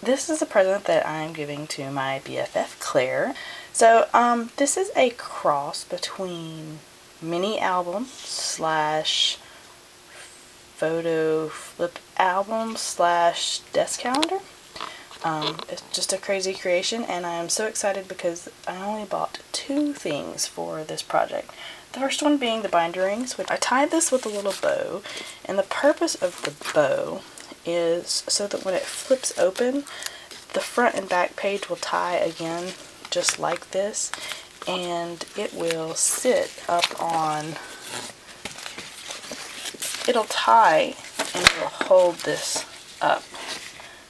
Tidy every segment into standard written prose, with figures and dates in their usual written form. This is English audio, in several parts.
This is a present that I'm giving to my BFF Claire. So this is a cross between mini album slash photo flip album slash desk calendar. It's just a crazy creation, and I am so excited because I only bought 2 things for this project. The first one being the binder rings, which I tied this with a little bow, and the purpose of the bow is so that when it flips open, the front and back page will tie again just like this, and it will sit up on, it'll tie and it will hold this up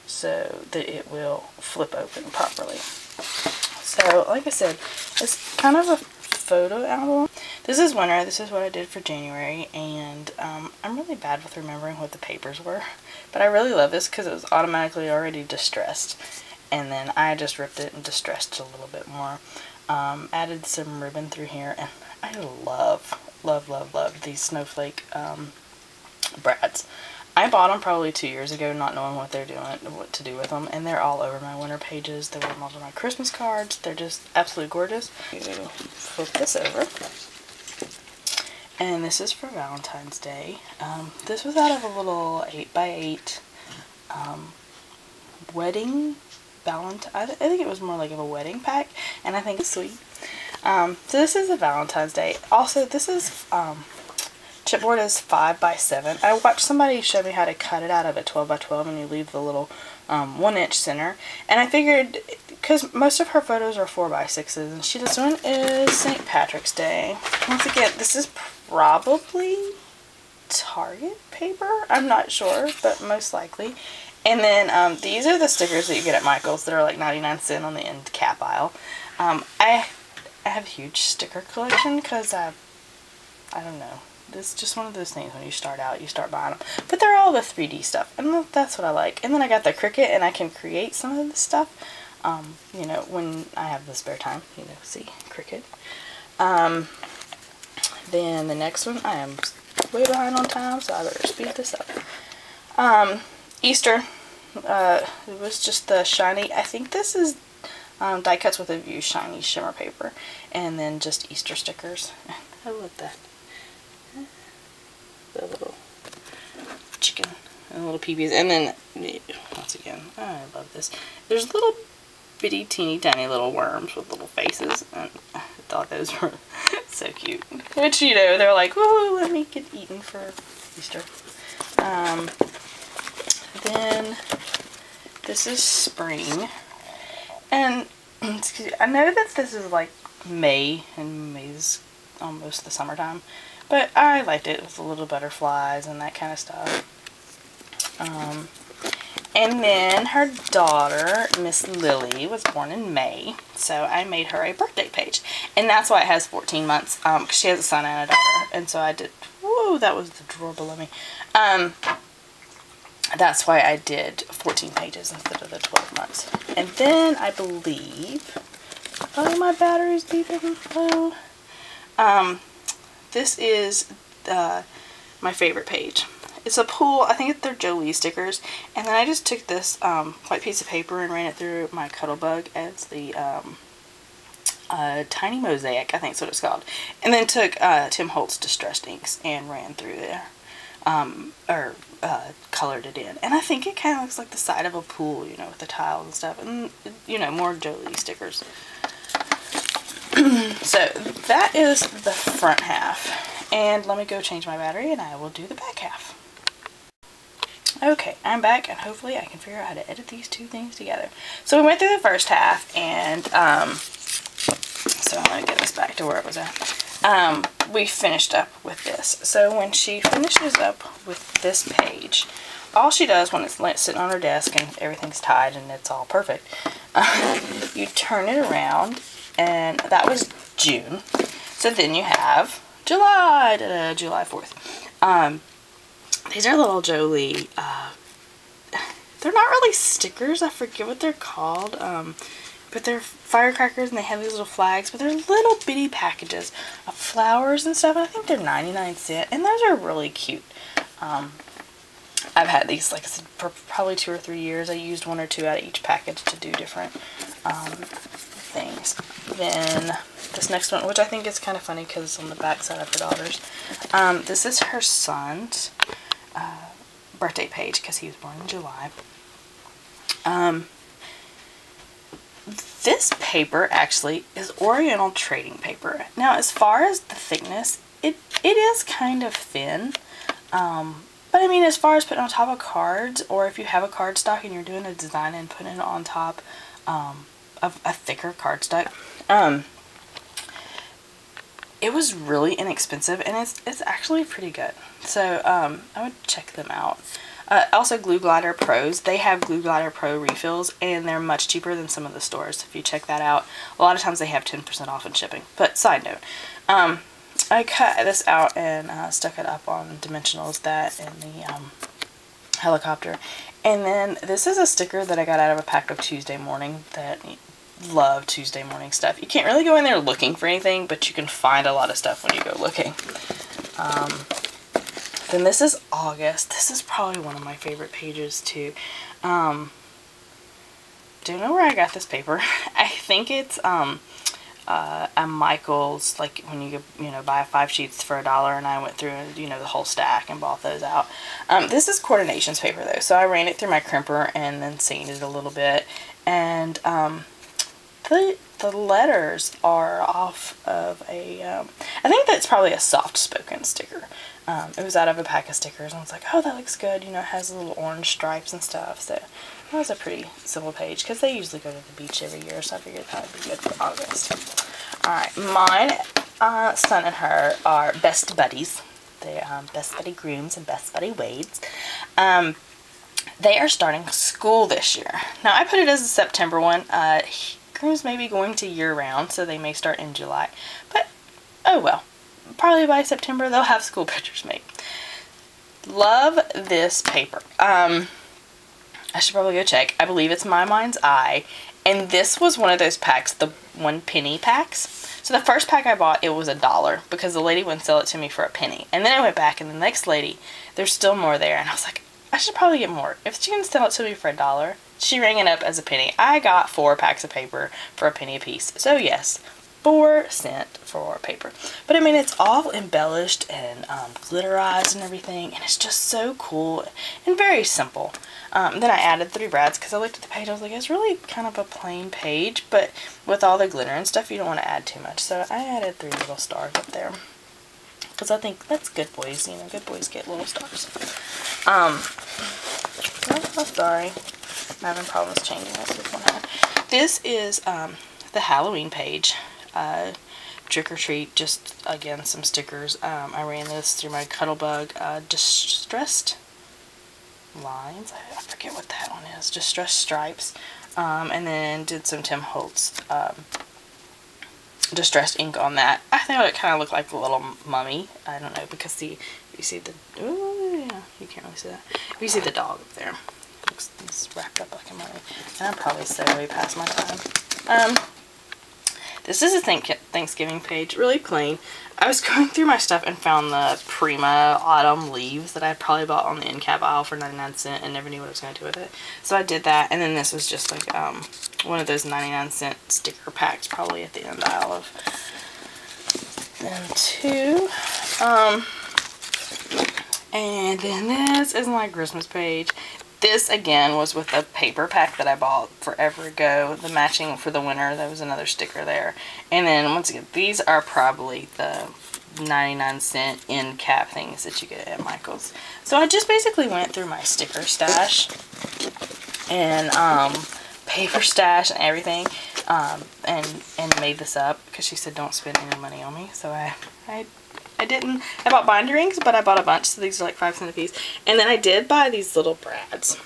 so that it will flip open properly. So like I said, it's kind of a photo album. This is winter. This is what I did for January, and I'm really bad with remembering what the papers were, but I really love this because it was automatically already distressed, and then I just ripped it and distressed it a little bit more. Added some ribbon through here, and I love these snowflake brads. I bought them probably 2 years ago, not knowing what to do with them, and they're all over my winter pages. They were all over my Christmas cards. They're just absolutely gorgeous. Flip this over, and this is for Valentine's Day. This was out of a little 8x8 wedding Valentine. I think it was more like of a wedding pack, and I think it's sweet. So this is a Valentine's Day. Also, this is chipboard is 5x7. I watched somebody show me how to cut it out of a 12x12, and you leave the little 1-inch center. And I figured, because most of her photos are 4x6s, and this one is St. Patrick's Day. Once again, this is probably Target paper. I'm not sure, but most likely. And then these are the stickers that you get at Michael's that are like 99¢ on the end cap aisle. I have a huge sticker collection because I don't know. It's just one of those things when you start out, you start buying them. But they're all the 3D stuff, and that's what I like. And then I got the Cricut, and I can create some of this stuff, you know, when I have the spare time. You know, see, Cricut. Then the next one, I am way behind on time, so I better speed this up. Easter. It was just the shiny, I think this is die cuts with a view shiny shimmer paper, and then just Easter stickers. I love that. The little chicken and little peepees, and then once again, I love this. There's little bitty teeny tiny little worms with little faces, and I thought those were so cute. Which, you know, they're like, whoa, let me get eaten for Easter. Then this is spring, and excuse me, I know that this is like May, and May's almost the summertime, but I liked it with the little butterflies and that kind of stuff. And then her daughter, Miss Lily, was born in May, so I made her a birthday page, and that's why it has 14 months, because she has a son and a daughter, and so I did, whoa, that was the drawer below me. That's why I did 14 pages instead of the 12 months. And then I believe, oh, my battery's beeping low. This is my favorite page. It's a pool. I think they're Jolie stickers. And then I just took this white piece of paper and ran it through my Cuttlebug as the Tiny Mosaic, I think is what it's called. And then took Tim Holtz Distressed Inks and ran through there. Colored it in. And I think it kind of looks like the side of a pool, you know, with the tiles and stuff. And, you know, more Jolie stickers. So that is the front half, and let me go change my battery and I will do the back half. Okay, I'm back, and hopefully I can figure out how to edit these 2 things together. So we went through the first half, and so I'm going to get this back to where it was at. We finished up with this. So when she finishes up with this page, all she does when it's sitting on her desk and everything's tied and it's all perfect, you turn it around. And that was June. So then you have July, July 4th. These are little Jolie, they're not really stickers, I forget what they're called, but they're firecrackers, and they have these little flags, but they're little bitty packages of flowers and stuff. I think they're 99¢, and those are really cute. I I've had these, like I said, for probably 2 or 3 years. I used 1 or 2 out of each package to do different things. Then this next one, which I think is kind of funny because it's on the back side of her daughter's. This is her son's birthday page because he was born in July. This paper actually is Oriental trading paper. Now, as far as the thickness, it is kind of thin. But I mean, as far as putting on top of cards, or if you have a cardstock and you're doing a design and putting it on top of a thicker cardstock, it was really inexpensive, and it's actually pretty good. So I would check them out. Also, Glue Glider Pros. They have Glue Glider Pro refills, and they're much cheaper than some of the stores. If you check that out, a lot of times they have 10% off in shipping. But side note, I cut this out and stuck it up on dimensionals, that in the helicopter. And then this is a sticker that I got out of a pack of Tuesday Morning that love Tuesday Morning stuff. You can't really go in there looking for anything, but you can find a lot of stuff when you go looking. Then this is August. This is probably one of my favorite pages too. Don't know where I got this paper. I think it's a Michael's, like when you buy 5 sheets for $1, and I went through the whole stack and bought those out. This is Coordinations paper though, so I ran it through my crimper and then sanded it a little bit, and the letters are off of a I think that's probably a soft spoken sticker. It was out of a pack of stickers, and I was like, oh, that looks good. It has little orange stripes and stuff. So that was a pretty simple page because they usually go to the beach every year, so I figured that would be good for August. Alright, mine, son and her are best buddies. They're best buddy grooms and best buddy wades. They are starting school this year. Now, I put it as a September one. Grooms may be going to year-round, so they may start in July. But, oh well. Probably by September they'll have school pictures made. Love this paper. I should probably go check. I believe it's My Mind's Eye. And this was one of those packs, the 1 penny packs. So the first pack I bought, it was $1 because the lady wouldn't sell it to me for a penny. And then I went back, and the next lady, there's still more there. And I was like, I should probably get more. If she can sell it to me for $1, she rang it up as a penny. I got 4 packs of paper for a penny a piece. So yes, 4 cents for paper. But I mean, it's all embellished and glitterized and everything, and it's just so cool and very simple. Then I added 3 brads because I looked at the page. I was like, it's really kind of a plain page, but with all the glitter and stuff, you don't want to add too much. So I added 3 little stars up there because I think that's good boys. Good boys get little stars. Oh, sorry, I'm having problems changing this with one hand. This is the Halloween page. Trick or Treat, just again some stickers. I ran this through my Cuttlebug Distressed Lines. I forget what that one is. Distressed Stripes. And then did some Tim Holtz distressed ink on that. I thought it kind of looked like a little mummy. I don't know, because you see the, oh yeah, you can't really see that. You see the dog up there. It's wrapped up like a mummy. And I'm probably so way past my time. This is a Thanksgiving page, really plain. I was going through my stuff and found the Prima Autumn leaves that I probably bought on the end cap aisle for 99 cents and never knew what I was going to do with it. So I did that, and then this was just like one of those 99-cent sticker packs, probably at the end aisle of them too. And then this is my Christmas page. This, again, was with a paper pack that I bought forever ago. The matching for the winter, there was another sticker there. And then, once again, these are probably the 99-cent end cap things that you get at Michael's. So I just basically went through my sticker stash and paper stash and everything, and made this up because she said don't spend any money on me. So I didn't. I bought binder rings, but I bought a bunch, so these are like 5 cents a piece. And then I did buy these little brads.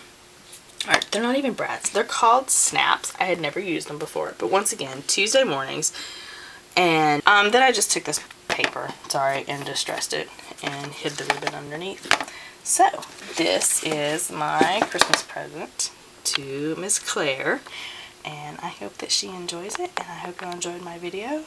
Alright, they're not even brads. They're called snaps. I had never used them before, but once again, Tuesday mornings. And then I just took this paper, and distressed it and hid the ribbon underneath. So, this is my Christmas present to Miss Claire. And I hope that she enjoys it, and I hope you enjoyed my video.